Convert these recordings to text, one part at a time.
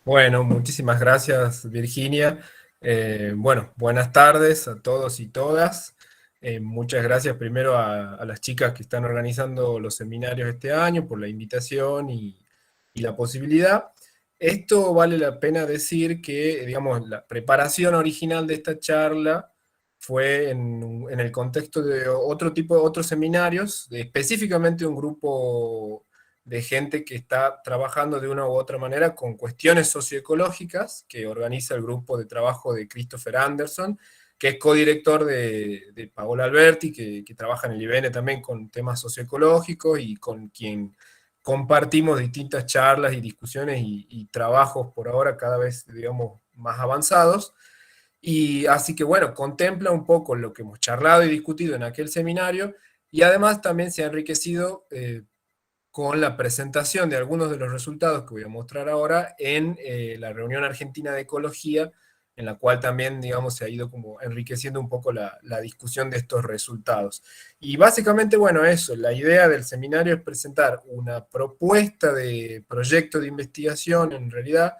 Bueno, muchísimas gracias, Virginia. Bueno, buenas tardes a todos y todas. Muchas gracias primero a las chicas que están organizando los seminarios este año por la invitación y la posibilidad. Esto vale la pena decir que, digamos, la preparación original de esta charla fue en el contexto de otro tipo de otros seminarios, específicamente un grupo de gente que está trabajando de una u otra manera con cuestiones socioecológicas, que organiza el grupo de trabajo de Christopher Anderson, que es codirector de Paola Alberti, que trabaja en el IBN también con temas socioecológicos y con quien compartimos distintas charlas y discusiones y trabajos por ahora cada vez, digamos, más avanzados. Y así que bueno, contempla un poco lo que hemos charlado y discutido en aquel seminario y además también se ha enriquecido con la presentación de algunos de los resultados que voy a mostrar ahora en la reunión argentina de ecología, en la cual también, digamos, se ha ido como enriqueciendo un poco la discusión de estos resultados. Y básicamente, bueno, eso, la idea del seminario es presentar una propuesta de proyecto de investigación, en realidad,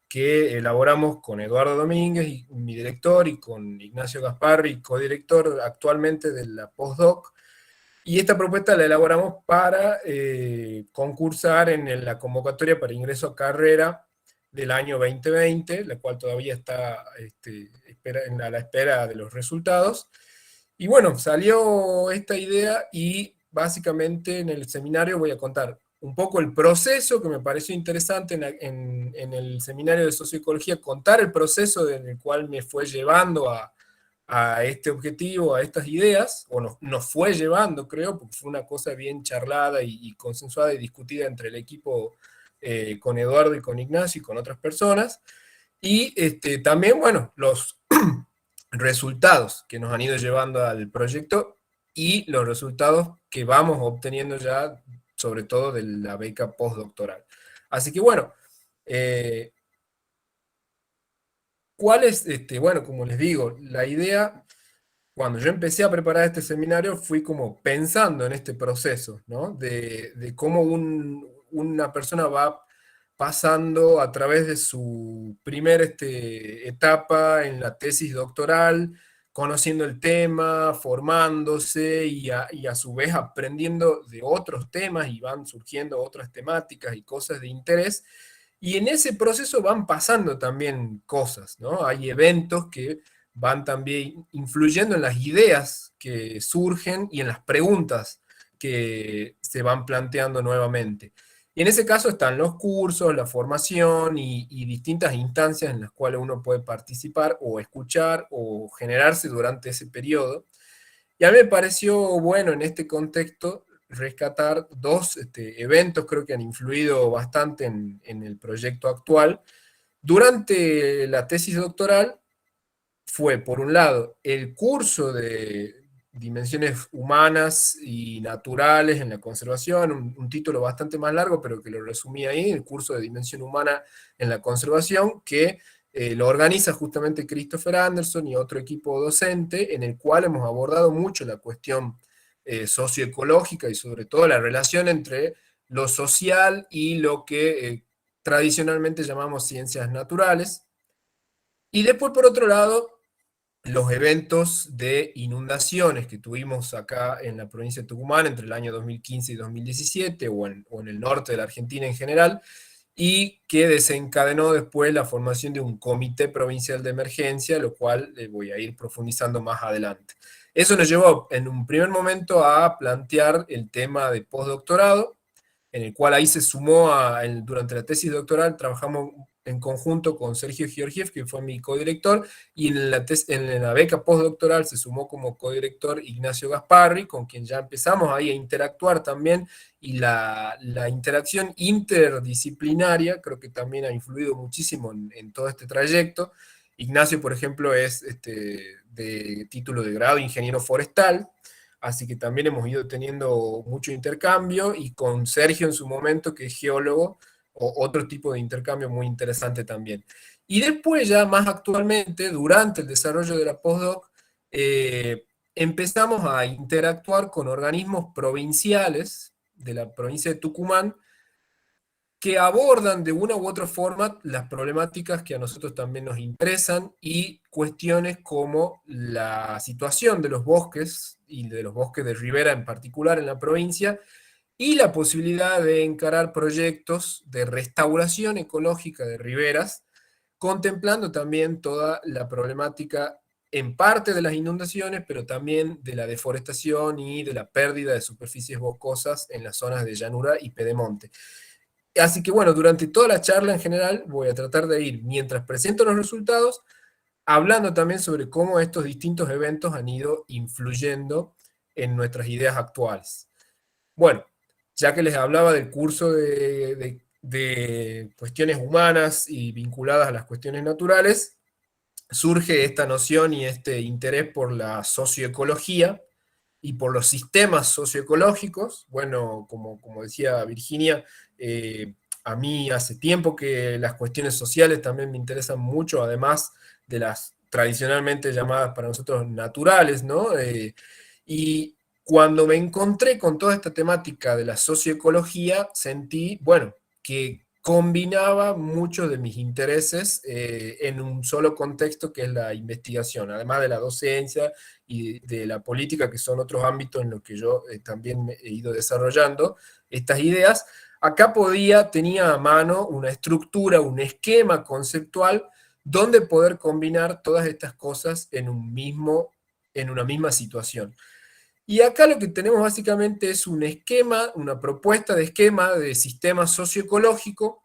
que elaboramos con Eduardo Domínguez, y mi director, y con Ignacio Gasparri, codirector actualmente de la postdoc, y esta propuesta la elaboramos para concursar en la convocatoria para ingreso a carrera del año 2020, la cual todavía está a la espera de los resultados. Y bueno, salió esta idea y básicamente en el seminario voy a contar un poco el proceso que me pareció interesante en el seminario de socioecología, contar el proceso en el cual me fue llevando a este objetivo, a estas ideas, o nos fue llevando, creo, porque fue una cosa bien charlada y consensuada y discutida entre el equipo con Eduardo y con Ignacio y con otras personas. Y también, bueno, los resultados que nos han ido llevando al proyecto y los resultados que vamos obteniendo ya, sobre todo de la beca postdoctoral. Así que bueno, eh, ¿cuál es, bueno, como les digo, la idea? Cuando yo empecé a preparar este seminario, fui como pensando en este proceso, ¿no? De cómo una persona va pasando a través de su primera etapa en la tesis doctoral, conociendo el tema, formándose y a su vez aprendiendo de otros temas y van surgiendo otras temáticas y cosas de interés. Y en ese proceso van pasando también cosas, ¿no? Hay eventos que van también influyendo en las ideas que surgen y en las preguntas que se van planteando nuevamente. Y en ese caso están los cursos, la formación y distintas instancias en las cuales uno puede participar o escuchar o generarse durante ese periodo. Y a mí me pareció bueno en este contexto rescatar dos eventos, creo que han influido bastante en el proyecto actual. Durante la tesis doctoral fue, por un lado, el curso de dimensiones humanas y naturales en la conservación, un título bastante más largo, pero que lo resumí ahí, el curso de dimensión humana en la conservación, que lo organiza justamente Christopher Anderson y otro equipo docente, en el cual hemos abordado mucho la cuestión socioecológica y sobre todo la relación entre lo social y lo que tradicionalmente llamamos ciencias naturales. Y después, por otro lado, los eventos de inundaciones que tuvimos acá en la provincia de Tucumán entre el año 2015 y 2017, o en el norte de la Argentina en general, y que desencadenó después la formación de un comité provincial de emergencia, lo cual voy a ir profundizando más adelante. Eso nos llevó en un primer momento a plantear el tema de postdoctorado, en el cual ahí se sumó durante la tesis doctoral, trabajamos en conjunto con Sergio Georgiev, que fue mi codirector, y en la beca postdoctoral se sumó como codirector Ignacio Gasparri, con quien ya empezamos ahí a interactuar también, y la interacción interdisciplinaria creo que también ha influido muchísimo en todo este trayecto. Ignacio, por ejemplo, es de título de grado ingeniero forestal, así que también hemos ido teniendo mucho intercambio, y con Sergio en su momento, que es geólogo, otro tipo de intercambio muy interesante también. Y después ya más actualmente, durante el desarrollo de la postdoc, empezamos a interactuar con organismos provinciales de la provincia de Tucumán, que abordan de una u otra forma las problemáticas que a nosotros también nos interesan y cuestiones como la situación de los bosques y de los bosques de ribera en particular en la provincia y la posibilidad de encarar proyectos de restauración ecológica de riberas, contemplando también toda la problemática en parte de las inundaciones, pero también de la deforestación y de la pérdida de superficies boscosas en las zonas de llanura y pedemonte. Así que bueno, durante toda la charla en general voy a tratar de ir, mientras presento los resultados, hablando también sobre cómo estos distintos eventos han ido influyendo en nuestras ideas actuales. Bueno, ya que les hablaba del curso de cuestiones humanas y vinculadas a las cuestiones naturales, surge esta noción y este interés por la socioecología y por los sistemas socioecológicos. Bueno, como decía Virginia, a mí hace tiempo que las cuestiones sociales también me interesan mucho, además de las tradicionalmente llamadas para nosotros naturales, ¿no? Y cuando me encontré con toda esta temática de la socioecología, sentí, bueno, que combinaba muchos de mis intereses en un solo contexto que es la investigación, además de la docencia y de la política, que son otros ámbitos en los que yo también me he ido desarrollando estas ideas. Acá tenía a mano una estructura, un esquema conceptual donde poder combinar todas estas cosas en una misma situación. Y acá lo que tenemos básicamente es un esquema, una propuesta de esquema de sistema socioecológico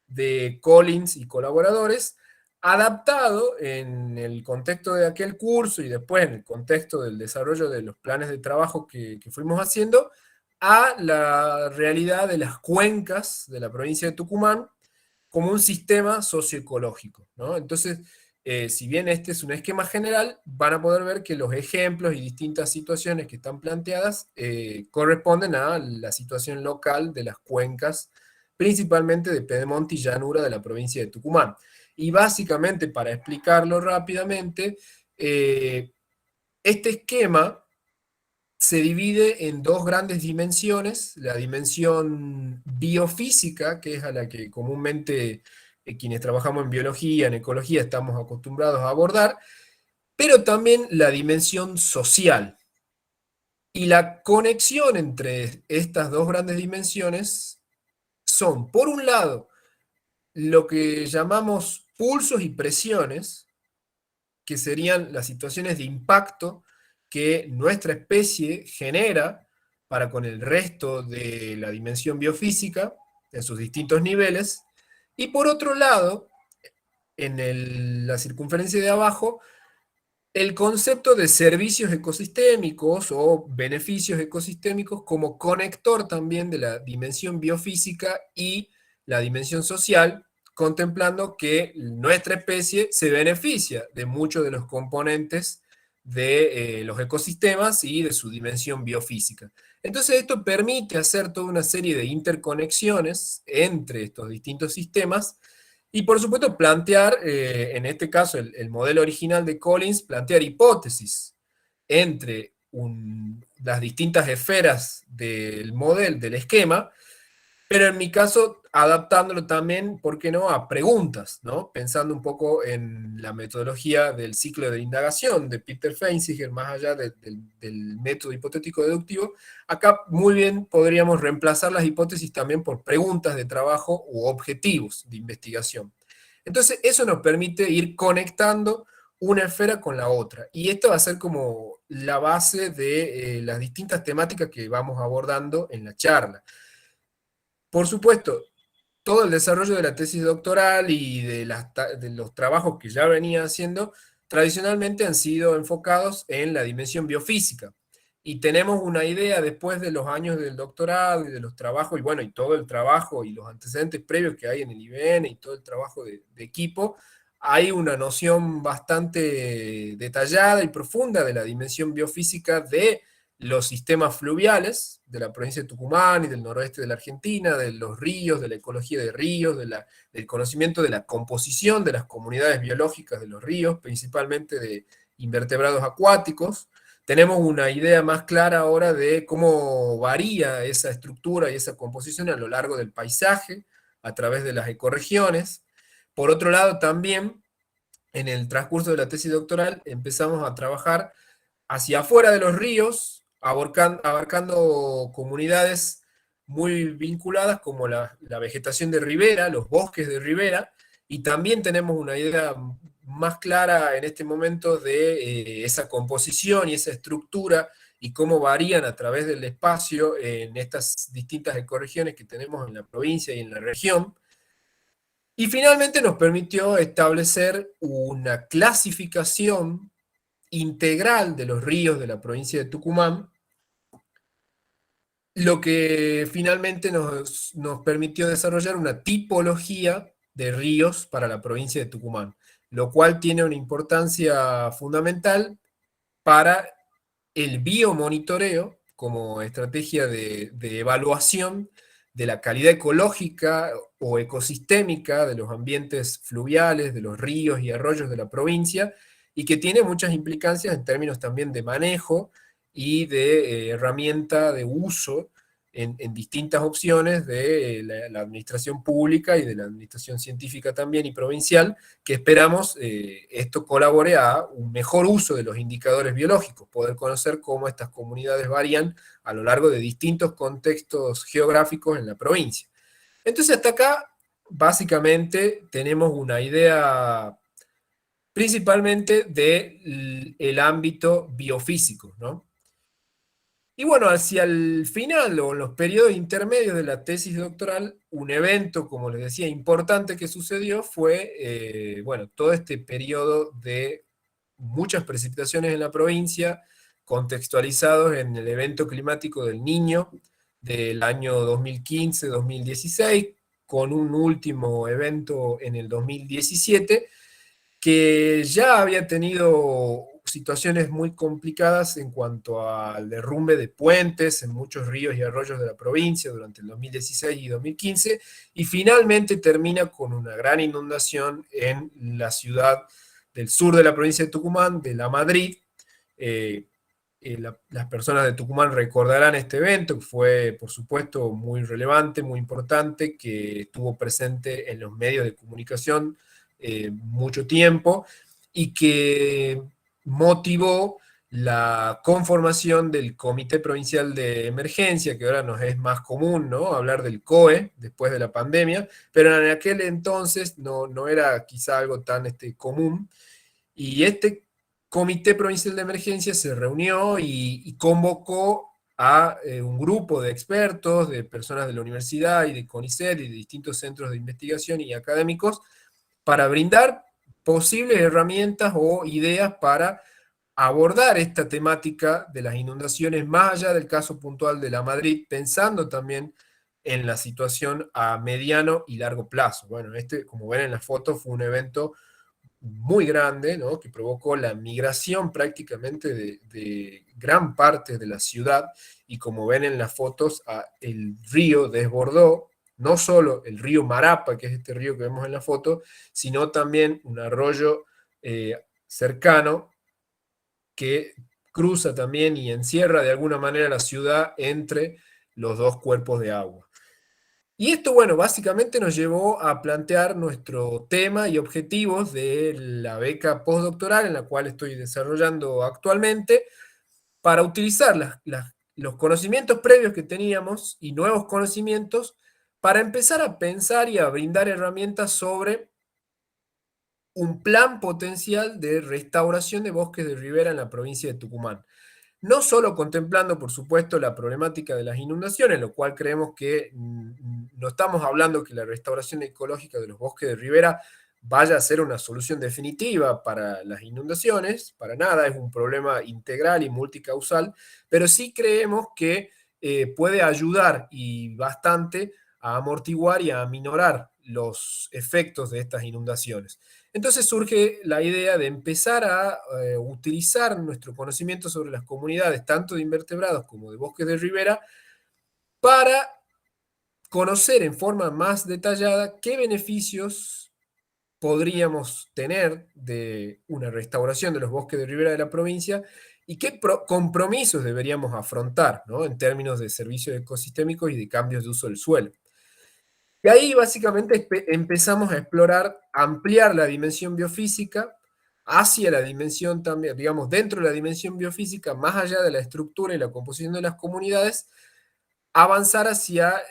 de Collins y colaboradores, adaptado en el contexto de aquel curso y después en el contexto del desarrollo de los planes de trabajo que fuimos haciendo, a la realidad de las cuencas de la provincia de Tucumán como un sistema socioecológico, ¿no? Entonces, si bien este es un esquema general, van a poder ver que los ejemplos y distintas situaciones que están planteadas corresponden a la situación local de las cuencas, principalmente de Pedemonte y Llanura de la provincia de Tucumán. Y básicamente, para explicarlo rápidamente, este esquema se divide en dos grandes dimensiones, la dimensión biofísica, que es a la que comúnmente quienes trabajamos en biología, en ecología, estamos acostumbrados a abordar, pero también la dimensión social. Y la conexión entre estas dos grandes dimensiones son, por un lado, lo que llamamos pulsos y presiones, que serían las situaciones de impacto que nuestra especie genera para con el resto de la dimensión biofísica en sus distintos niveles, y por otro lado, en la circunferencia de abajo, el concepto de servicios ecosistémicos o beneficios ecosistémicos como conector también de la dimensión biofísica y la dimensión social, contemplando que nuestra especie se beneficia de muchos de los componentes de los ecosistemas y de su dimensión biofísica. Entonces esto permite hacer toda una serie de interconexiones entre estos distintos sistemas y por supuesto plantear, en este caso el modelo original de Collins, plantear hipótesis entre las distintas esferas del modelo, del esquema, pero en mi caso adaptándolo también, ¿por qué no?, a preguntas, ¿no? Pensando un poco en la metodología del ciclo de indagación de Peter Feintzinger, más allá del método hipotético deductivo, acá muy bien podríamos reemplazar las hipótesis también por preguntas de trabajo u objetivos de investigación. Entonces eso nos permite ir conectando una esfera con la otra. Y esto va a ser como la base de las distintas temáticas que vamos abordando en la charla. Por supuesto, todo el desarrollo de la tesis doctoral y de los trabajos que ya venía haciendo, tradicionalmente han sido enfocados en la dimensión biofísica. Y tenemos una idea después de los años del doctorado y de los trabajos, y bueno, y todo el trabajo y los antecedentes previos que hay en el IBN y todo el trabajo de equipo, hay una noción bastante detallada y profunda de la dimensión biofísica de los sistemas fluviales de la provincia de Tucumán y del noroeste de la Argentina, de los ríos, de la ecología de ríos, del conocimiento de la composición de las comunidades biológicas de los ríos, principalmente de invertebrados acuáticos. Tenemos una idea más clara ahora de cómo varía esa estructura y esa composición a lo largo del paisaje, a través de las ecorregiones. Por otro lado, también en el transcurso de la tesis doctoral empezamos a trabajar hacia afuera de los ríos, abarcando comunidades muy vinculadas como la vegetación de ribera, los bosques de ribera, y también tenemos una idea más clara en este momento de esa composición y esa estructura y cómo varían a través del espacio en estas distintas ecorregiones que tenemos en la provincia y en la región. Y finalmente nos permitió establecer una clasificación integral de los ríos de la provincia de Tucumán, lo que finalmente nos permitió desarrollar una tipología de ríos para la provincia de Tucumán, lo cual tiene una importancia fundamental para el biomonitoreo como estrategia de evaluación de la calidad ecológica o ecosistémica de los ambientes fluviales, de los ríos y arroyos de la provincia, y que tiene muchas implicancias en términos también de manejo y de herramienta de uso en distintas opciones de la administración pública y de la administración científica también y provincial, que esperamos esto colabore a un mejor uso de los indicadores biológicos, poder conocer cómo estas comunidades varían a lo largo de distintos contextos geográficos en la provincia. Entonces hasta acá básicamente tenemos una idea principalmente del ámbito biofísico, ¿no? Y bueno, hacia el final o en los periodos intermedios de la tesis doctoral, un evento, como les decía, importante que sucedió fue, bueno, todo este periodo de muchas precipitaciones en la provincia, contextualizados en el evento climático del Niño del año 2015-2016, con un último evento en el 2017, que ya había tenido situaciones muy complicadas en cuanto al derrumbe de puentes en muchos ríos y arroyos de la provincia durante el 2016 y 2015, y finalmente termina con una gran inundación en la ciudad del sur de la provincia de Tucumán, de La Madrid. Las personas de Tucumán recordarán este evento, que fue, por supuesto, muy relevante, muy importante, que estuvo presente en los medios de comunicación mucho tiempo y que motivó la conformación del Comité Provincial de Emergencia, que ahora nos es más común, ¿no? Hablar del COE después de la pandemia, pero en aquel entonces no era quizá algo tan común. Y este Comité Provincial de Emergencia se reunió y convocó a un grupo de expertos, de personas de la universidad y de CONICET y de distintos centros de investigación y académicos para brindar posibles herramientas o ideas para abordar esta temática de las inundaciones más allá del caso puntual de la Madrid, pensando también en la situación a mediano y largo plazo. Bueno, como ven en la foto, fue un evento muy grande, ¿no? Que provocó la migración prácticamente de gran parte de la ciudad, y como ven en las fotos, el río desbordó, no solo el río Marapa, que es este río que vemos en la foto, sino también un arroyo cercano que cruza también y encierra de alguna manera la ciudad entre los dos cuerpos de agua. Y esto, bueno, básicamente nos llevó a plantear nuestro tema y objetivos de la beca postdoctoral en la cual estoy desarrollando actualmente, para utilizar los conocimientos previos que teníamos y nuevos conocimientos para empezar a pensar y a brindar herramientas sobre un plan potencial de restauración de bosques de ribera en la provincia de Tucumán. No solo contemplando, por supuesto, la problemática de las inundaciones, lo cual creemos que no estamos hablando que la restauración ecológica de los bosques de ribera vaya a ser una solución definitiva para las inundaciones, para nada, es un problema integral y multicausal, pero sí creemos que puede ayudar y bastante a amortiguar y a aminorar los efectos de estas inundaciones. Entonces surge la idea de empezar a utilizar nuestro conocimiento sobre las comunidades, tanto de invertebrados como de bosques de ribera, para conocer en forma más detallada qué beneficios podríamos tener de una restauración de los bosques de ribera de la provincia y qué compromisos deberíamos afrontar, ¿no? En términos de servicios ecosistémicos y de cambios de uso del suelo. Y ahí básicamente empezamos a explorar, ampliar la dimensión biofísica hacia la dimensión también, digamos, dentro de la dimensión biofísica, más allá de la estructura y la composición de las comunidades, avanzar hacia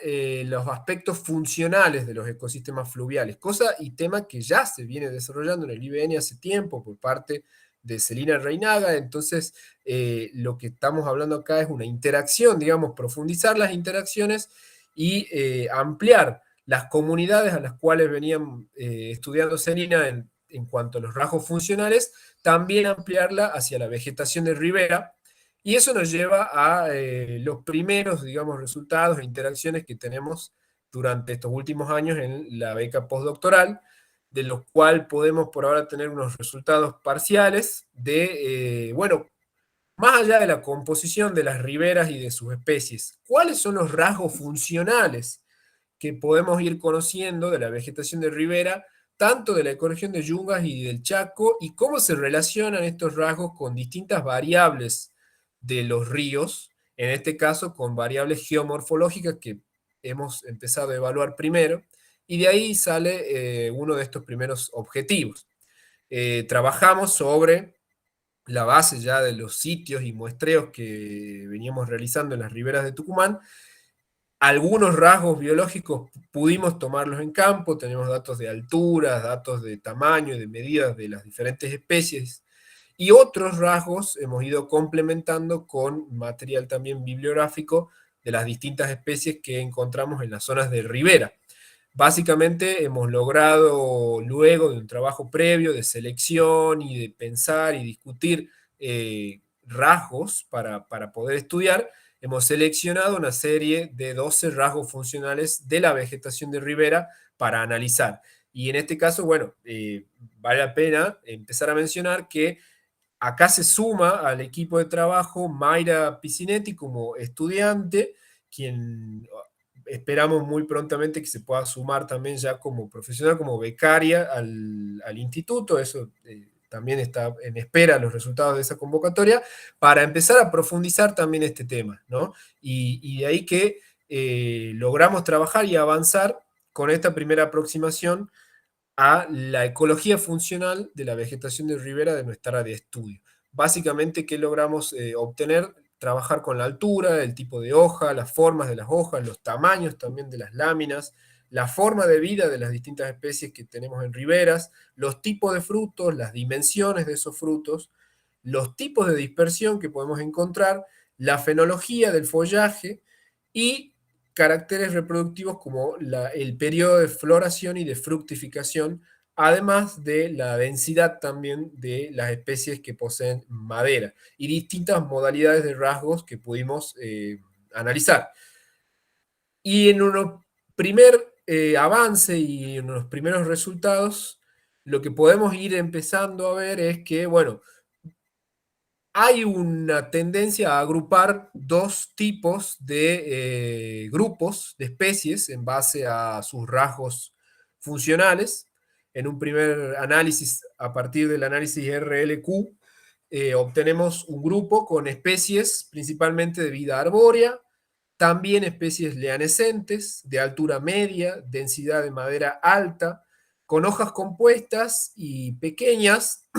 los aspectos funcionales de los ecosistemas fluviales, cosa y tema que ya se viene desarrollando en el IBN hace tiempo por parte de Celina Reinaga. Entonces lo que estamos hablando acá es una interacción, digamos, profundizar las interacciones y ampliar las comunidades a las cuales venían estudiando Celina en cuanto a los rasgos funcionales, también ampliarla hacia la vegetación de ribera, y eso nos lleva a los primeros, digamos, resultados e interacciones que tenemos durante estos últimos años en la beca postdoctoral, de los cuales podemos por ahora tener unos resultados parciales de, bueno, más allá de la composición de las riberas y de sus especies, ¿cuáles son los rasgos funcionales que podemos ir conociendo de la vegetación de ribera, tanto de la ecorregión de Yungas y del Chaco, y cómo se relacionan estos rasgos con distintas variables de los ríos, en este caso con variables geomorfológicas que hemos empezado a evaluar primero, y de ahí sale uno de estos primeros objetivos. Trabajamos sobre la base ya de los sitios y muestreos que veníamos realizando en las riberas de Tucumán. Algunos rasgos biológicos pudimos tomarlos en campo, tenemos datos de alturas, datos de tamaño y de medidas de las diferentes especies, y otros rasgos hemos ido complementando con material también bibliográfico de las distintas especies que encontramos en las zonas de ribera. Básicamente hemos logrado, luego de un trabajo previo de selección y de pensar y discutir rasgos para poder estudiar, hemos seleccionado una serie de 12 rasgos funcionales de la vegetación de ribera para analizar. Y en este caso, bueno, vale la pena empezar a mencionar que acá se suma al equipo de trabajo Mayra Piscinetti como estudiante, quien esperamos muy prontamente que se pueda sumar también ya como profesional, como becaria al instituto. Eso también está en espera los resultados de esa convocatoria, para empezar a profundizar también este tema, ¿no? Y de ahí que logramos trabajar y avanzar con esta primera aproximación a la ecología funcional de la vegetación de ribera de nuestra área de estudio. Básicamente, ¿qué logramos obtener? Trabajar con la altura, el tipo de hoja, las formas de las hojas, los tamaños también de las láminas, la forma de vida de las distintas especies que tenemos en riberas, los tipos de frutos, las dimensiones de esos frutos, los tipos de dispersión que podemos encontrar, la fenología del follaje y caracteres reproductivos como el periodo de floración y de fructificación, además de la densidad también de las especies que poseen madera y distintas modalidades de rasgos que pudimos analizar. Y en un primer avance y en unos primeros resultados, lo que podemos ir empezando a ver es que, bueno, hay una tendencia a agrupar dos tipos de grupos de especies en base a sus rasgos funcionales. En un primer análisis, a partir del análisis RLQ, obtenemos un grupo con especies principalmente de vida arbórea, también especies lianescentes, de altura media, densidad de madera alta, con hojas compuestas y pequeñas,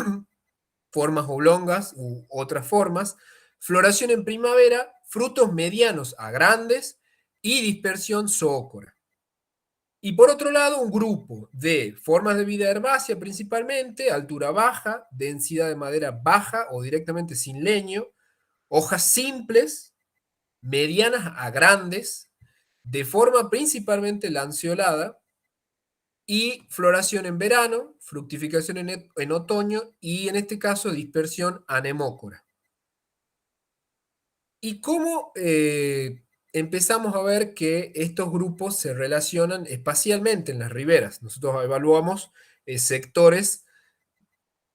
formas oblongas u otras formas, floración en primavera, frutos medianos a grandes y dispersión zoócora. Y por otro lado, un grupo de formas de vida herbácea principalmente, altura baja, densidad de madera baja o directamente sin leño, hojas simples, medianas a grandes, de forma principalmente lanceolada, y floración en verano, fructificación en otoño y en este caso dispersión anemócora. ¿Y cómo empezamos a ver que estos grupos se relacionan espacialmente en las riberas? Nosotros evaluamos sectores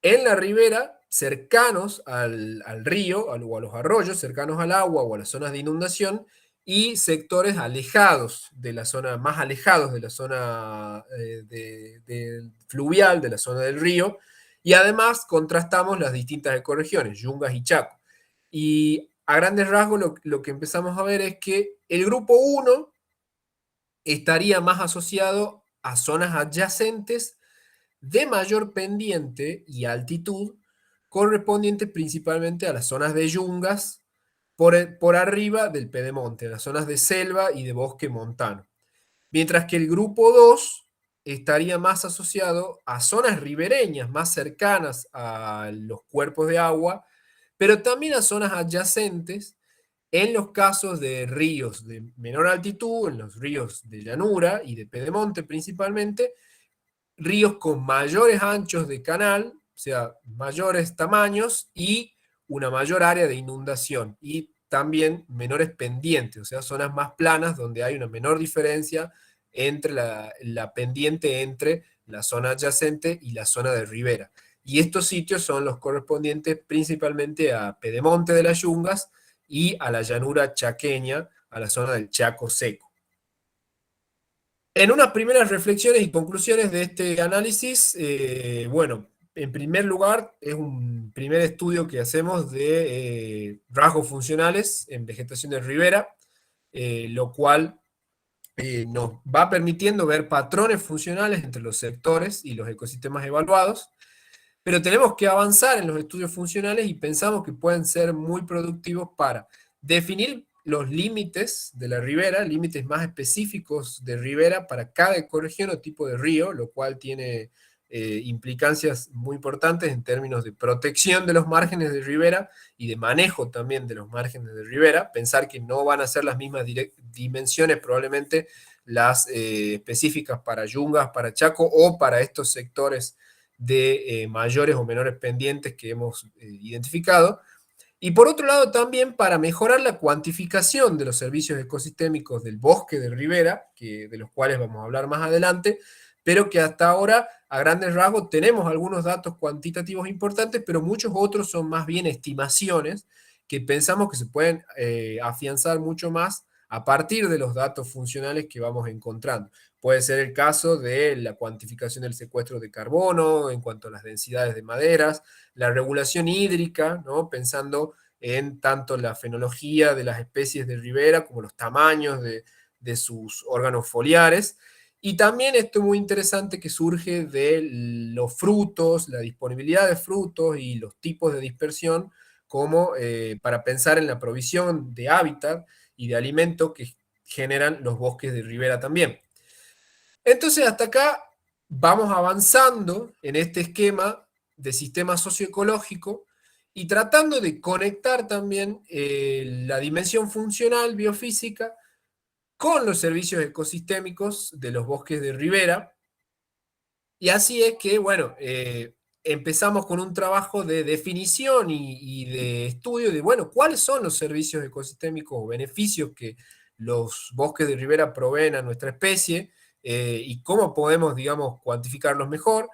en la ribera cercanos al río o a los arroyos, cercanos al agua o a las zonas de inundación, y sectores alejados de la zona, más alejados de la zona fluvial, de la zona del río, y además contrastamos las distintas ecorregiones, Yungas y Chaco. Y a grandes rasgos lo que empezamos a ver es que el grupo 1 estaría más asociado a zonas adyacentes de mayor pendiente y altitud, correspondientes principalmente a las zonas de yungas por arriba del pedemonte, las zonas de selva y de bosque montano. Mientras que el grupo 2 estaría más asociado a zonas ribereñas, más cercanas a los cuerpos de agua, pero también a zonas adyacentes en los casos de ríos de menor altitud, en los ríos de llanura y de pedemonte principalmente, ríos con mayores anchos de canal, o sea, mayores tamaños y una mayor área de inundación, y también menores pendientes, o sea, zonas más planas donde hay una menor diferencia entre la pendiente entre la zona adyacente y la zona de ribera. Y estos sitios son los correspondientes principalmente a Pedemonte de las Yungas y a la llanura chaqueña, a la zona del Chaco seco. En unas primeras reflexiones y conclusiones de este análisis, bueno, en primer lugar, es un primer estudio que hacemos de rasgos funcionales en vegetación de ribera, lo cual nos va permitiendo ver patrones funcionales entre los sectores y los ecosistemas evaluados, pero tenemos que avanzar en los estudios funcionales y pensamos que pueden ser muy productivos para definir los límites de la ribera, límites más específicos de ribera para cada ecorregión o tipo de río, lo cual tiene implicancias muy importantes en términos de protección de los márgenes de ribera y de manejo también de los márgenes de ribera. Pensar que no van a ser las mismas dimensiones probablemente las específicas para Yungas, para Chaco o para estos sectores de mayores o menores pendientes que hemos identificado. Y por otro lado también para mejorar la cuantificación de los servicios ecosistémicos del bosque de ribera, de los cuales vamos a hablar más adelante, pero que hasta ahora a grandes rasgos tenemos algunos datos cuantitativos importantes, pero muchos otros son más bien estimaciones que pensamos que se pueden afianzar mucho más a partir de los datos funcionales que vamos encontrando. Puede ser el caso de la cuantificación del secuestro de carbono en cuanto a las densidades de maderas, la regulación hídrica, ¿no? Pensando en tanto la fenología de las especies de ribera como los tamaños de sus órganos foliares. Y también esto es muy interesante que surge de los frutos, la disponibilidad de frutos y los tipos de dispersión, como para pensar en la provisión de hábitat y de alimento que generan los bosques de ribera también. Entonces, hasta acá vamos avanzando en este esquema de sistema socioecológico y tratando de conectar también la dimensión funcional biofísica con los servicios ecosistémicos de los bosques de ribera. Y así es que, bueno, empezamos con un trabajo de definición y de estudio de, bueno, cuáles son los servicios ecosistémicos o beneficios que los bosques de ribera proveen a nuestra especie y cómo podemos, digamos, cuantificarlos mejor.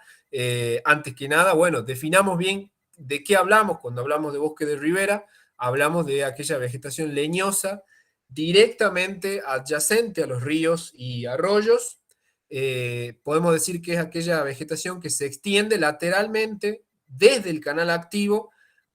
Antes que nada, bueno, definamos bien de qué hablamos cuando hablamos de bosque de ribera. Hablamos de aquella vegetación leñosa directamente adyacente a los ríos y arroyos. Podemos decir que es aquella vegetación que se extiende lateralmente desde el canal activo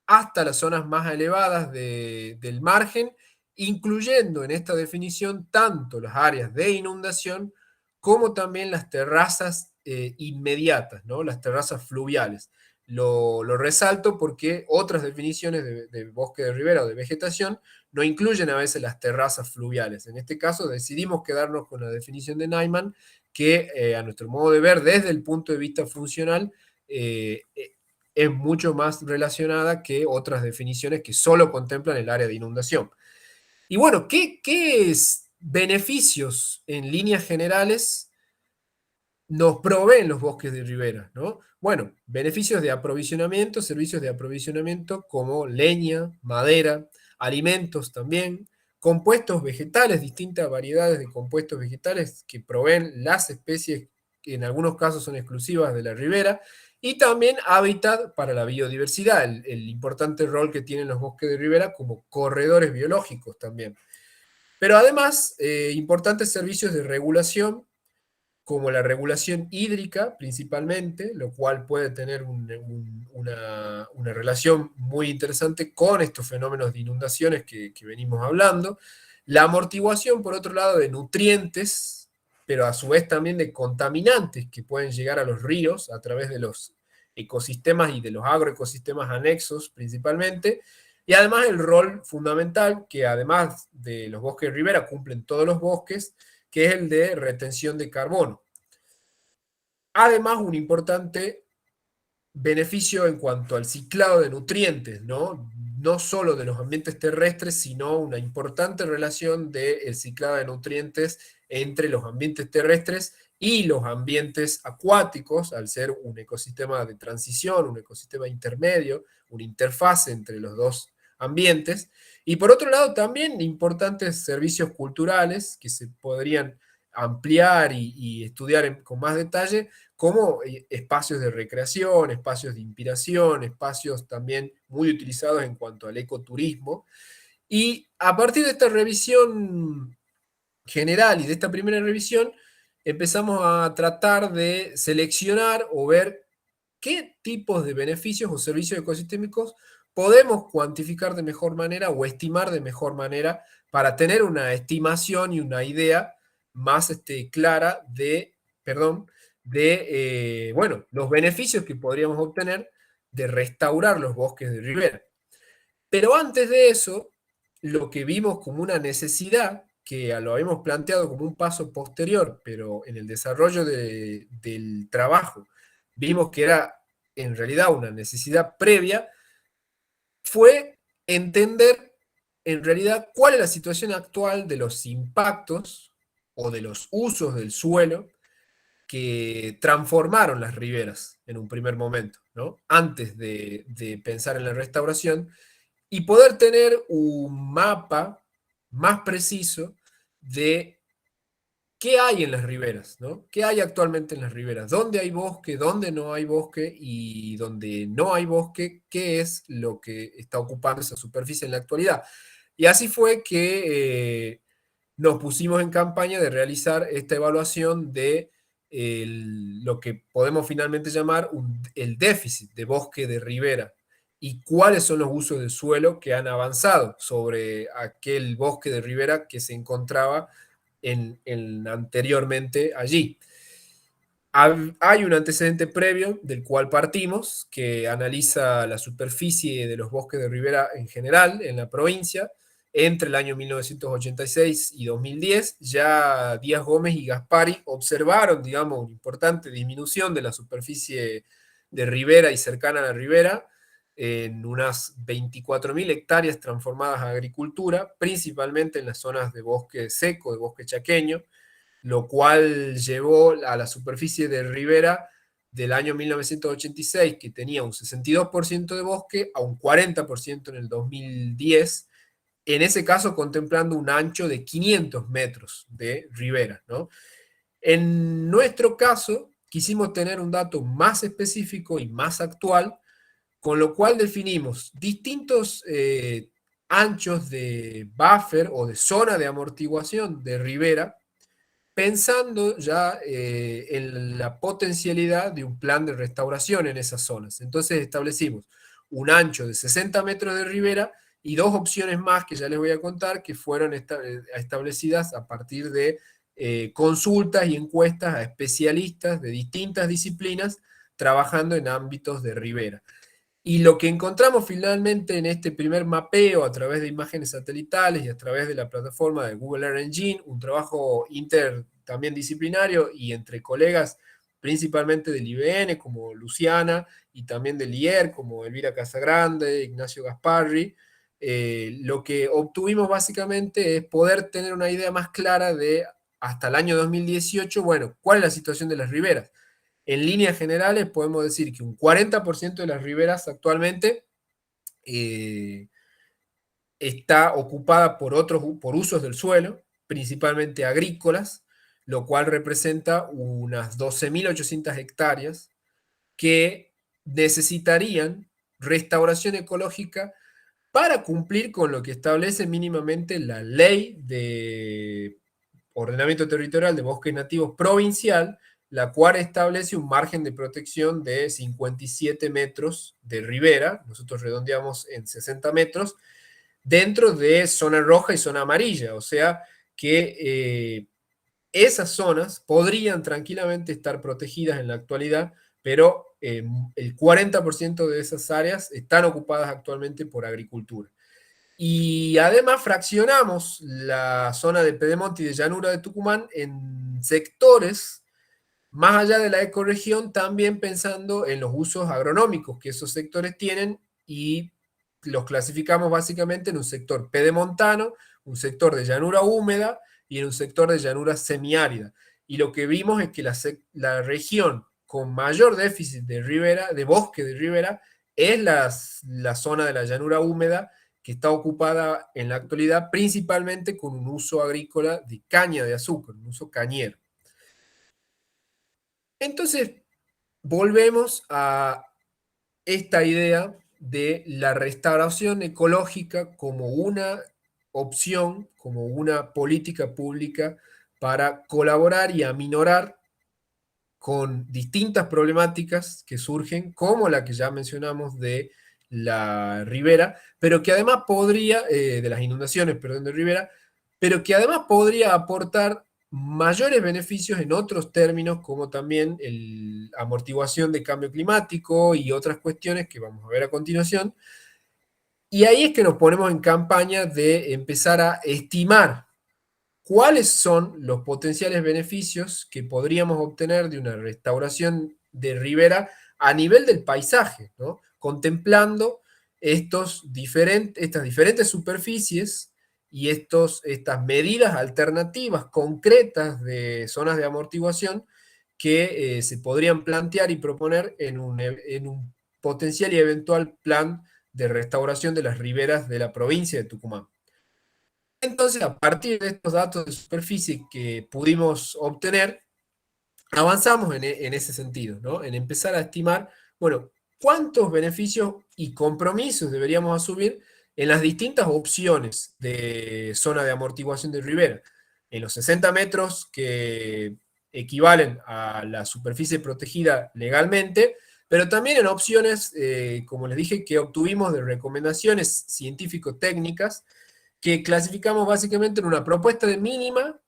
hasta las zonas más elevadas del margen, incluyendo en esta definición tanto las áreas de inundación como también las terrazas inmediatas, ¿no? Las terrazas fluviales. Lo resalto porque otras definiciones de bosque de ribera o de vegetación no incluyen a veces las terrazas fluviales. En este caso decidimos quedarnos con la definición de Nyman, que a nuestro modo de ver, desde el punto de vista funcional, es mucho más relacionada que otras definiciones que solo contemplan el área de inundación. Y bueno, ¿qué beneficios en líneas generales nos proveen los bosques de ribera, ¿no? Bueno, beneficios de aprovisionamiento, servicios de aprovisionamiento como leña, madera, alimentos también, compuestos vegetales, distintas variedades de compuestos vegetales que proveen las especies que en algunos casos son exclusivas de la ribera, y también hábitat para la biodiversidad, el importante rol que tienen los bosques de ribera como corredores biológicos también. Pero además, importantes servicios de regulación como la regulación hídrica principalmente, lo cual puede tener una relación muy interesante con estos fenómenos de inundaciones que venimos hablando. La amortiguación, por otro lado, de nutrientes pero a su vez también de contaminantes que pueden llegar a los ríos a través de los ecosistemas y de los agroecosistemas anexos principalmente, y además el rol fundamental que además de los bosques de ribera cumplen todos los bosques, que es el de retención de carbono. Además, un importante beneficio en cuanto al ciclado de nutrientes, ¿no? No solo de los ambientes terrestres, sino una importante relación del ciclado de nutrientes entre los ambientes terrestres y los ambientes acuáticos, al ser un ecosistema de transición, un ecosistema intermedio, una interfase entre los dos ambientes. Y por otro lado, también importantes servicios culturales que se podrían ampliar y estudiar con más detalle, como espacios de recreación, espacios de inspiración, espacios también muy utilizados en cuanto al ecoturismo. Y a partir de esta revisión general y de esta primera revisión, empezamos a tratar de seleccionar o ver qué tipos de beneficios o servicios ecosistémicos podemos cuantificar de mejor manera o estimar de mejor manera para tener una estimación y una idea más clara de, perdón, de, bueno, los beneficios que podríamos obtener de restaurar los bosques de ribera. Pero antes de eso, lo que vimos como una necesidad, que lo habíamos planteado como un paso posterior, pero en el desarrollo del trabajo vimos que era en realidad una necesidad previa, fue entender en realidad cuál es la situación actual de los impactos o de los usos del suelo que transformaron las riberas en un primer momento, ¿no? Antes de pensar en la restauración, y poder tener un mapa más preciso de qué hay en las riberas, ¿no? ¿Qué hay actualmente en las riberas? ¿Dónde hay bosque? ¿Dónde no hay bosque? Y donde no hay bosque, ¿qué es lo que está ocupando esa superficie en la actualidad? Y así fue que nos pusimos en campaña de realizar esta evaluación de lo que podemos finalmente llamar el déficit de bosque de ribera y cuáles son los usos del suelo que han avanzado sobre aquel bosque de ribera que se encontraba anteriormente allí. Hay un antecedente previo del cual partimos, que analiza la superficie de los bosques de ribera en general en la provincia. Entre el año 1986 y 2010, ya Díaz Gómez y Gaspari observaron, digamos, una importante disminución de la superficie de ribera y cercana a la ribera, en unas 24.000 hectáreas transformadas a agricultura, principalmente en las zonas de bosque seco, de bosque chaqueño, lo cual llevó a la superficie de ribera del año 1986, que tenía un 62% de bosque, a un 40% en el 2010, en ese caso contemplando un ancho de 500 metros de ribera, ¿no? En nuestro caso, quisimos tener un dato más específico y más actual, con lo cual definimos distintos anchos de buffer o de zona de amortiguación de ribera, pensando ya en la potencialidad de un plan de restauración en esas zonas. Entonces establecimos un ancho de 60 metros de ribera y dos opciones más que ya les voy a contar, que fueron establecidas a partir de consultas y encuestas a especialistas de distintas disciplinas trabajando en ámbitos de ribera. Y lo que encontramos finalmente en este primer mapeo a través de imágenes satelitales y a través de la plataforma de Google Earth Engine, un trabajo también disciplinario y entre colegas principalmente del IBN como Luciana y también del IER como Elvira Casagrande, Ignacio Gasparri, lo que obtuvimos básicamente es poder tener una idea más clara de hasta el año 2018, bueno, cuál es la situación de las riberas. En líneas generales podemos decir que un 40% de las riberas actualmente eh, está ocupada por usos del suelo, principalmente agrícolas, lo cual representa unas 12.800 hectáreas que necesitarían restauración ecológica para cumplir con lo que establece mínimamente la ley de ordenamiento territorial de bosques nativos provincial, la cual establece un margen de protección de 57 metros de ribera, nosotros redondeamos en 60 metros, dentro de zona roja y zona amarilla, o sea que esas zonas podrían tranquilamente estar protegidas en la actualidad, pero el 40% de esas áreas están ocupadas actualmente por agricultura. Y además fraccionamos la zona de Pedemonte y de Llanura de Tucumán en sectores más allá de la ecorregión, también pensando en los usos agronómicos que esos sectores tienen y los clasificamos básicamente en un sector pedemontano, un sector de llanura húmeda y en un sector de llanura semiárida. Y lo que vimos es que la región con mayor déficit de ribera, de bosque de ribera, es la zona de la llanura húmeda que está ocupada en la actualidad principalmente con un uso agrícola de caña de azúcar, un uso cañero. Entonces, volvemos a esta idea de la restauración ecológica como una opción, como una política pública para colaborar y aminorar con distintas problemáticas que surgen, como la que ya mencionamos de la ribera, pero que además podría, de las inundaciones, perdón, de ribera, pero que además podría aportar mayores beneficios en otros términos, como también la amortiguación de cambio climático y otras cuestiones que vamos a ver a continuación. Y ahí es que nos ponemos en campaña de empezar a estimar cuáles son los potenciales beneficios que podríamos obtener de una restauración de ribera a nivel del paisaje, ¿no? Contemplando estas diferentes superficies y estas medidas alternativas concretas de zonas de amortiguación que se podrían plantear y proponer en un potencial y eventual plan de restauración de las riberas de la provincia de Tucumán. Entonces, a partir de estos datos de superficie que pudimos obtener, avanzamos en ese sentido, ¿no? En empezar a estimar, bueno, cuántos beneficios y compromisos deberíamos asumir en las distintas opciones de zona de amortiguación de ribera. En los 60 metros que equivalen a la superficie protegida legalmente, pero también en opciones, como les dije, que obtuvimos de recomendaciones científico-técnicas que clasificamos básicamente en una propuesta de mínima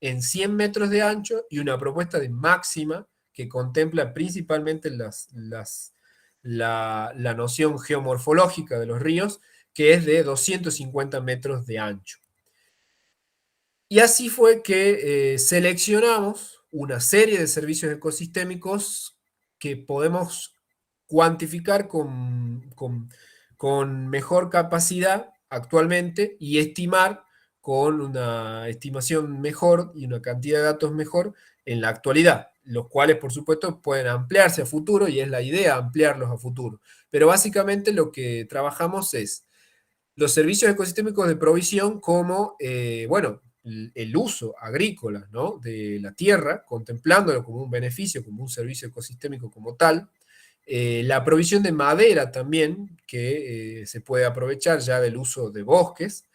en 100 metros de ancho y una propuesta de máxima que contempla principalmente la noción geomorfológica de los ríos, que es de 250 metros de ancho. Y así fue que seleccionamos una serie de servicios ecosistémicos que podemos cuantificar con mejor capacidad actualmente y estimar con una estimación mejor y una cantidad de datos mejor en la actualidad, los cuales por supuesto pueden ampliarse a futuro y es la idea ampliarlos a futuro. Pero básicamente lo que trabajamos es los servicios ecosistémicos de provisión como, bueno, el uso agrícola, ¿no? De la tierra, contemplándolo como un beneficio, como un servicio ecosistémico como tal, la provisión de madera también, que se puede aprovechar ya del uso de bosques,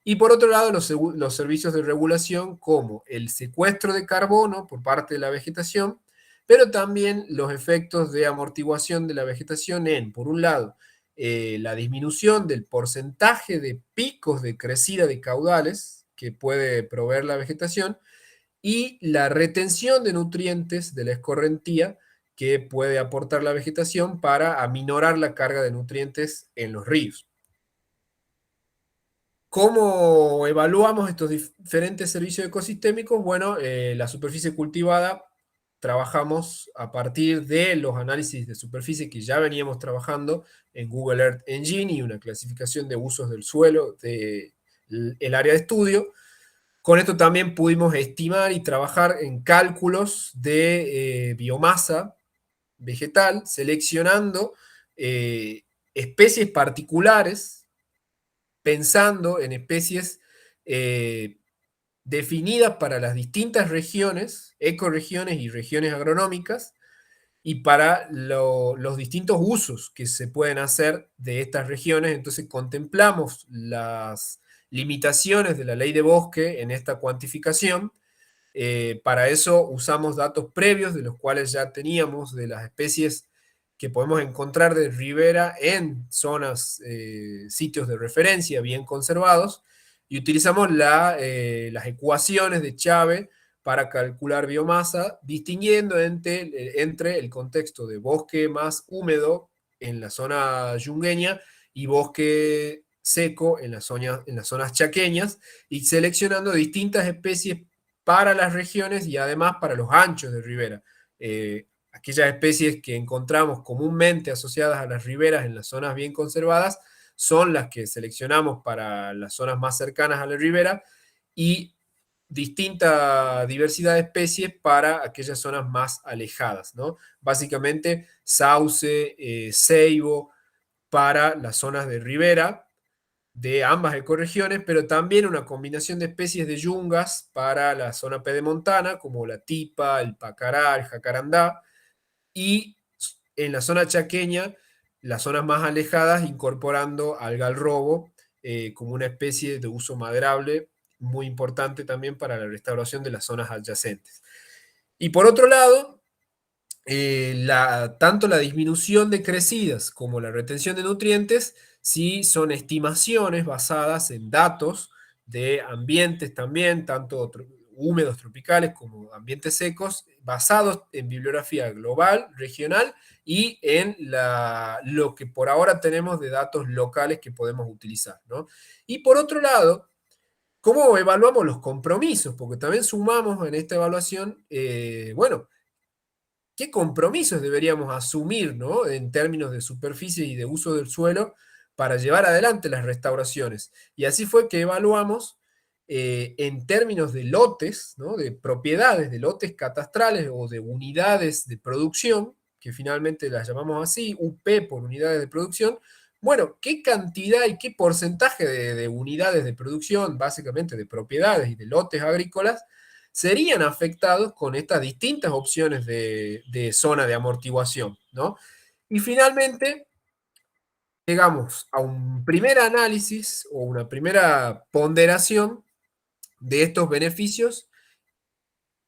y por otro lado los servicios de regulación como el secuestro de carbono por parte de la vegetación, pero también los efectos de amortiguación de la vegetación en, por un lado, la disminución del porcentaje de picos de crecida de caudales que puede proveer la vegetación y la retención de nutrientes de la escorrentía que puede aportar la vegetación para aminorar la carga de nutrientes en los ríos. ¿Cómo evaluamos estos diferentes servicios ecosistémicos? Bueno, la superficie cultivada trabajamos a partir de los análisis de superficie que ya veníamos trabajando en Google Earth Engine y una clasificación de usos del suelo del área de estudio. Con esto también pudimos estimar y trabajar en cálculos de biomasa vegetal, seleccionando especies particulares, pensando en especies definidas para las distintas regiones, ecorregiones y regiones agronómicas, y para los distintos usos que se pueden hacer de estas regiones. Entonces contemplamos las limitaciones de la ley de bosque en esta cuantificación. Para eso usamos datos previos de los cuales ya teníamos de las especies que podemos encontrar de ribera en zonas, sitios de referencia bien conservados, y utilizamos las ecuaciones de Chávez para calcular biomasa, distinguiendo entre el contexto de bosque más húmedo en la zona yungueña y bosque seco en las zonas chaqueñas, y seleccionando distintas especies para las regiones y además para los anchos de ribera. Aquellas especies que encontramos comúnmente asociadas a las riberas en las zonas bien conservadas son las que seleccionamos para las zonas más cercanas a la ribera, y distinta diversidad de especies para aquellas zonas más alejadas, ¿no? Básicamente sauce, ceibo para las zonas de ribera de ambas ecorregiones, pero también una combinación de especies de yungas para la zona pedemontana, como la tipa, el pacará, el jacarandá, y en la zona chaqueña, las zonas más alejadas, incorporando al galrobo como una especie de uso maderable muy importante también para la restauración de las zonas adyacentes. Y por otro lado, tanto la disminución de crecidas como la retención de nutrientes sí son estimaciones basadas en datos de ambientes también, tanto húmedos tropicales como ambientes secos, basados en bibliografía global, regional y en lo que por ahora tenemos de datos locales que podemos utilizar, ¿no? Y por otro lado, ¿cómo evaluamos los compromisos? Porque también sumamos en esta evaluación, bueno, qué compromisos deberíamos asumir, ¿no? En términos de superficie y de uso del suelo para llevar adelante las restauraciones. Y así fue que evaluamos en términos de lotes, ¿no? De propiedades, de lotes catastrales o de unidades de producción, que finalmente las llamamos así, UP por unidades de producción. Bueno, ¿qué cantidad y qué porcentaje de unidades de producción, básicamente de propiedades y de lotes agrícolas, serían afectados con estas distintas opciones de zona de amortiguación, ¿no? Y finalmente, llegamos a un primer análisis o una primera ponderación de estos beneficios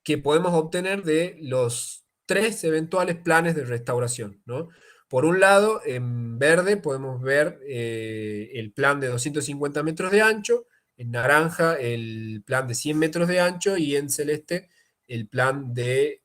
que podemos obtener de los tres eventuales planes de restauración, ¿no? Por un lado, en verde podemos ver el plan de 250 metros de ancho, en naranja el plan de 100 metros de ancho y en celeste el plan de,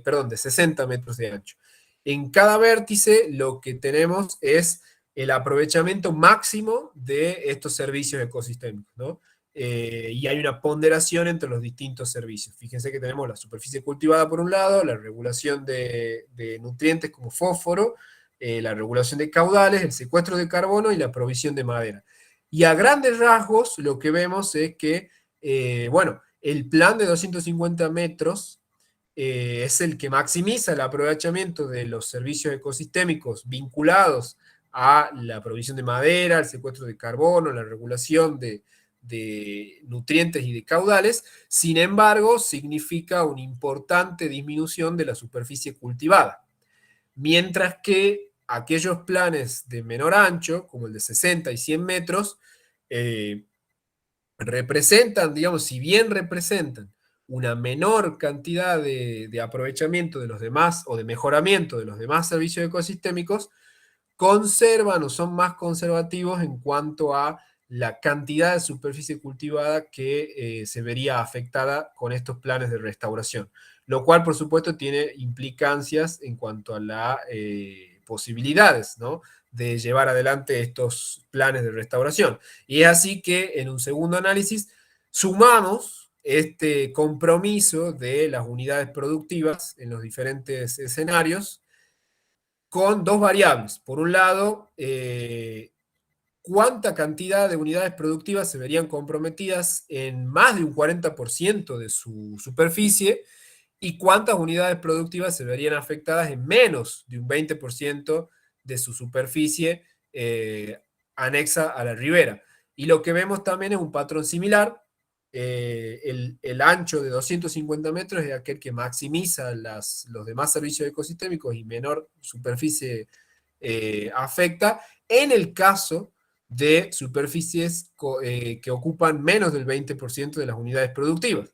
perdón, de 60 metros de ancho. En cada vértice lo que tenemos es el aprovechamiento máximo de estos servicios ecosistémicos, ¿no? Y hay una ponderación entre los distintos servicios. Fíjense que tenemos la superficie cultivada por un lado, la regulación de nutrientes como fósforo, la regulación de caudales, el secuestro de carbono y la provisión de madera. Y a grandes rasgos lo que vemos es que, bueno, el plan de 250 metros es el que maximiza el aprovechamiento de los servicios ecosistémicos vinculados a la provisión de madera, el secuestro de carbono, la regulación de nutrientes y de caudales. Sin embargo, significa una importante disminución de la superficie cultivada, mientras que aquellos planes de menor ancho, como el de 60 y 100 metros, eh, representan, digamos, si bien representan una menor cantidad de aprovechamiento de los demás o de mejoramiento de los demás servicios ecosistémicos, conservan o son más conservativos en cuanto a la cantidad de superficie cultivada que se vería afectada con estos planes de restauración, lo cual por supuesto tiene implicancias en cuanto a las posibilidades, ¿no?, de llevar adelante estos planes de restauración. Y es así que en un segundo análisis sumamos este compromiso de las unidades productivas en los diferentes escenarios con dos variables. Por un lado, cuánta cantidad de unidades productivas se verían comprometidas en más de un 40% de su superficie y cuántas unidades productivas se verían afectadas en menos de un 20% de su superficie anexa a la ribera. Y lo que vemos también es un patrón similar. El ancho de 250 metros es aquel que maximiza los demás servicios ecosistémicos y menor superficie afecta en el caso de superficies que ocupan menos del 20% de las unidades productivas.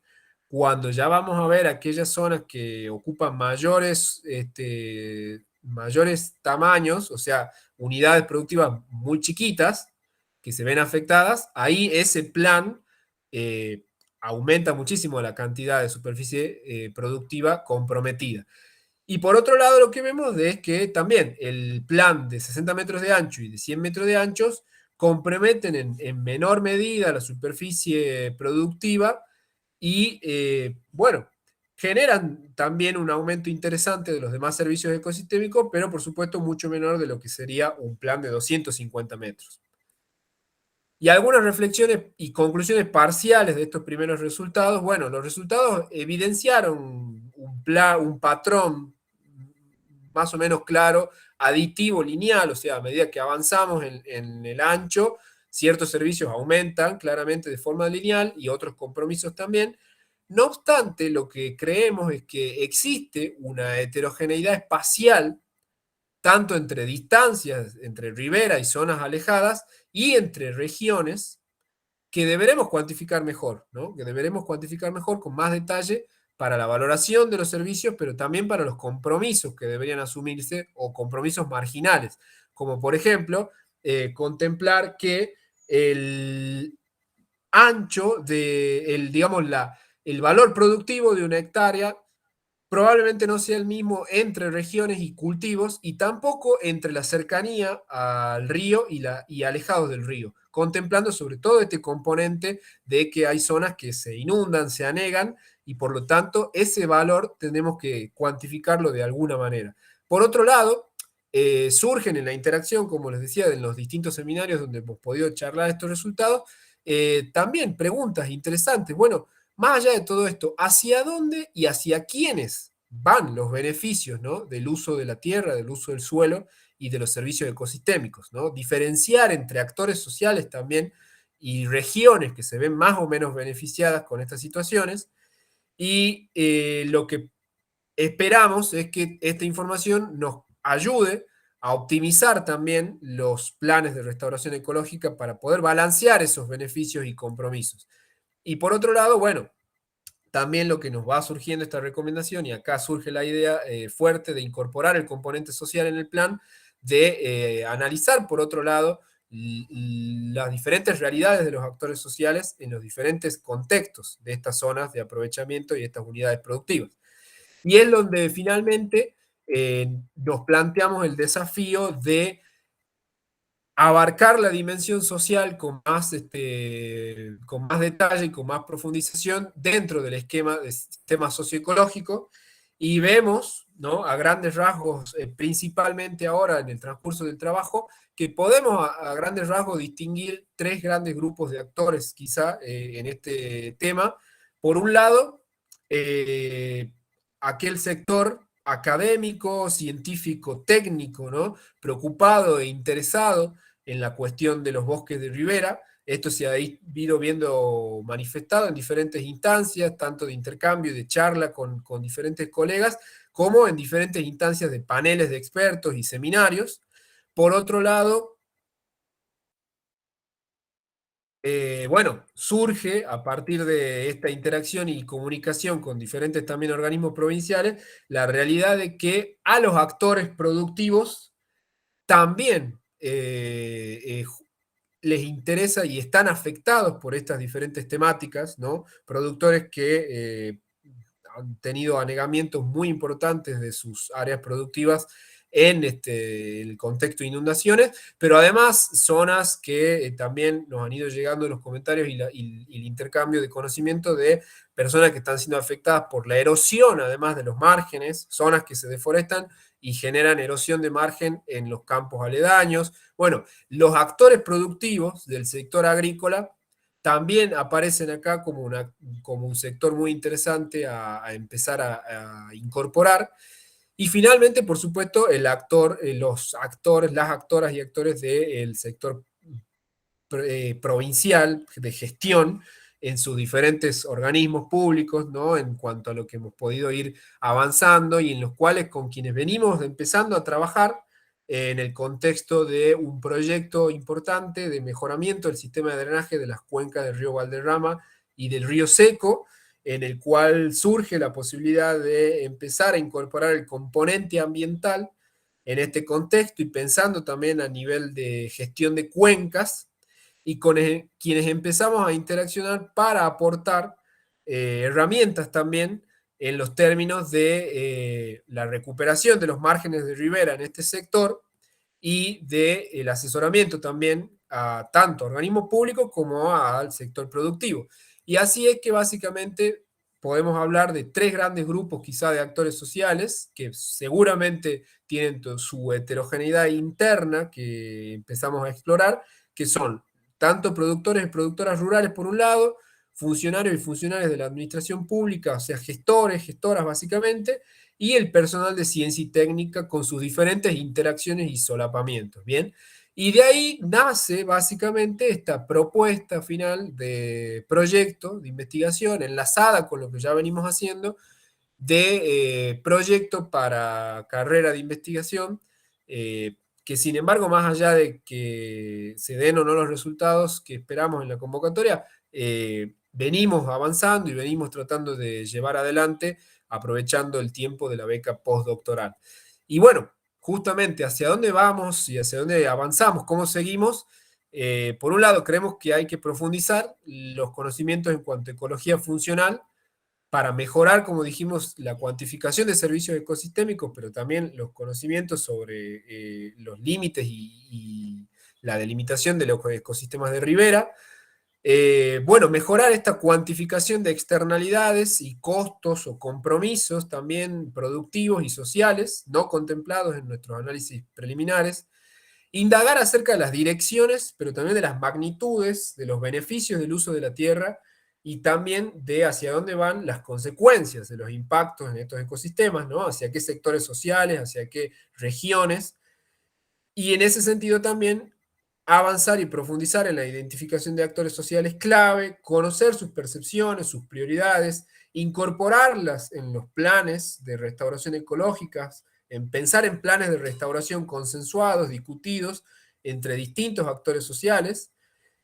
Cuando ya vamos a ver aquellas zonas que ocupan mayores tamaños, o sea, unidades productivas muy chiquitas que se ven afectadas, ahí ese plan aumenta muchísimo la cantidad de superficie productiva comprometida. Y por otro lado, lo que vemos es que también el plan de 60 metros de ancho y de 100 metros de anchos comprometen en menor medida la superficie productiva y, bueno, generan también un aumento interesante de los demás servicios ecosistémicos, pero por supuesto mucho menor de lo que sería un plan de 250 metros. Y algunas reflexiones y conclusiones parciales de estos primeros resultados. Bueno, los resultados evidenciaron un patrón más o menos claro, aditivo, lineal, o sea, a medida que avanzamos en el ancho, ciertos servicios aumentan claramente de forma lineal y otros compromisos también. No obstante, lo que creemos es que existe una heterogeneidad espacial, tanto entre distancias, entre ribera y zonas alejadas, y entre regiones, que deberemos cuantificar mejor, ¿no? Que deberemos cuantificar mejor con más detalle para la valoración de los servicios, pero también para los compromisos que deberían asumirse o compromisos marginales, como por ejemplo, contemplar que el ancho de, digamos, el valor productivo de una hectárea probablemente no sea el mismo entre regiones y cultivos y tampoco entre la cercanía al río y alejados del río, contemplando sobre todo este componente de que hay zonas que se inundan, se anegan y por lo tanto ese valor tenemos que cuantificarlo de alguna manera. Por otro lado, surgen en la interacción, como les decía, en los distintos seminarios donde hemos podido charlar estos resultados, también preguntas interesantes. Bueno, más allá de todo esto, ¿hacia dónde y hacia quiénes van los beneficios, ¿no? Del uso de la tierra, del uso del suelo y de los servicios ecosistémicos, ¿no? Diferenciar entre actores sociales también y regiones que se ven más o menos beneficiadas con estas situaciones. Y lo que esperamos es que esta información nos ayude a optimizar también los planes de restauración ecológica para poder balancear esos beneficios y compromisos. Y por otro lado, bueno, también lo que nos va surgiendo esta recomendación, y acá surge la idea fuerte de incorporar el componente social en el plan, de analizar, por otro lado, las diferentes realidades de los actores sociales en los diferentes contextos de estas zonas de aprovechamiento y estas unidades productivas. Y es donde finalmente nos planteamos el desafío de abarcar la dimensión social con más detalle y con más profundización dentro del esquema del sistema socioecológico y vemos, ¿no? A grandes rasgos, principalmente ahora en el transcurso del trabajo, que podemos a grandes rasgos distinguir tres grandes grupos de actores quizá en este tema. Por un lado, eh, aquel sector académico, científico, técnico, ¿no? Preocupado e interesado en la cuestión de los bosques de ribera. Esto se ha ido viendo manifestado en diferentes instancias, tanto de intercambio y de charla con diferentes colegas, como en diferentes instancias de paneles de expertos y seminarios. Por otro lado, bueno, surge a partir de esta interacción y comunicación con diferentes también organismos provinciales, la realidad de que a los actores productivos también les interesa y están afectados por estas diferentes temáticas, ¿no? Productores que han tenido anegamientos muy importantes de sus áreas productivas en el contexto de inundaciones, pero además zonas que también nos han ido llegando en los comentarios y el intercambio de conocimiento de personas que están siendo afectadas por la erosión, además de los márgenes, zonas que se deforestan y generan erosión de margen en los campos aledaños. Bueno, los actores productivos del sector agrícola también aparecen acá como un sector muy interesante a empezar a incorporar. Y finalmente, por supuesto, los actores, las actoras y actores del sector provincial de gestión en sus diferentes organismos públicos, ¿no? En cuanto a lo que hemos podido ir avanzando y en los cuales con quienes venimos empezando a trabajar en el contexto de un proyecto importante de mejoramiento del sistema de drenaje de las cuencas del río Valderrama y del río Seco, en el cual surge la posibilidad de empezar a incorporar el componente ambiental en este contexto y pensando también a nivel de gestión de cuencas, y con quienes empezamos a interaccionar para aportar herramientas también en los términos de la recuperación de los márgenes de ribera en este sector y del asesoramiento también a tanto a organismos públicos como al sector productivo. Y así es que básicamente podemos hablar de tres grandes grupos quizá de actores sociales que seguramente tienen su heterogeneidad interna que empezamos a explorar, que son tanto productores y productoras rurales por un lado, funcionarios y funcionarios de la administración pública, o sea, gestores, gestoras básicamente, y el personal de ciencia y técnica con sus diferentes interacciones y solapamientos, ¿bien? Y de ahí nace básicamente esta propuesta final de proyecto de investigación enlazada con lo que ya venimos haciendo, de proyecto para carrera de investigación, que sin embargo, más allá de que se den o no los resultados que esperamos en la convocatoria, venimos avanzando y venimos tratando de llevar adelante aprovechando el tiempo de la beca postdoctoral. Y bueno, justamente hacia dónde vamos y hacia dónde avanzamos, cómo seguimos. Por un lado, creemos que hay que profundizar los conocimientos en cuanto a ecología funcional para mejorar, como dijimos, la cuantificación de servicios ecosistémicos, pero también los conocimientos sobre los límites y la delimitación de los ecosistemas de ribera. Bueno, mejorar esta cuantificación de externalidades y costos o compromisos también productivos y sociales, no contemplados en nuestros análisis preliminares. Indagar acerca de las direcciones, pero también de las magnitudes, de los beneficios del uso de la tierra y también de hacia dónde van las consecuencias de los impactos en estos ecosistemas, ¿no? Hacia qué sectores sociales, hacia qué regiones. Y en ese sentido también avanzar y profundizar en la identificación de actores sociales clave, conocer sus percepciones, sus prioridades, incorporarlas en los planes de restauración ecológicas, en pensar en planes de restauración consensuados, discutidos entre distintos actores sociales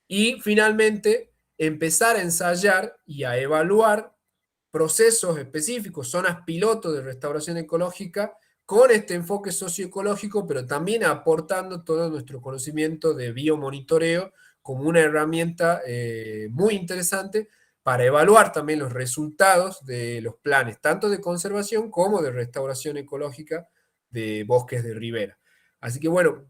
y finalmente empezar a ensayar y a evaluar procesos específicos, zonas piloto de restauración ecológica con este enfoque socioecológico, pero también aportando todo nuestro conocimiento de biomonitoreo como una herramienta muy interesante para evaluar también los resultados de los planes, tanto de conservación como de restauración ecológica de bosques de ribera. Así que bueno,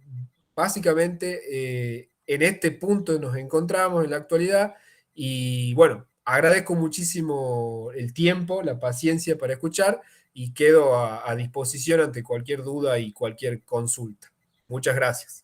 básicamente en este punto nos encontramos en la actualidad y bueno, agradezco muchísimo el tiempo, la paciencia para escuchar y quedo a disposición ante cualquier duda y cualquier consulta. Muchas gracias.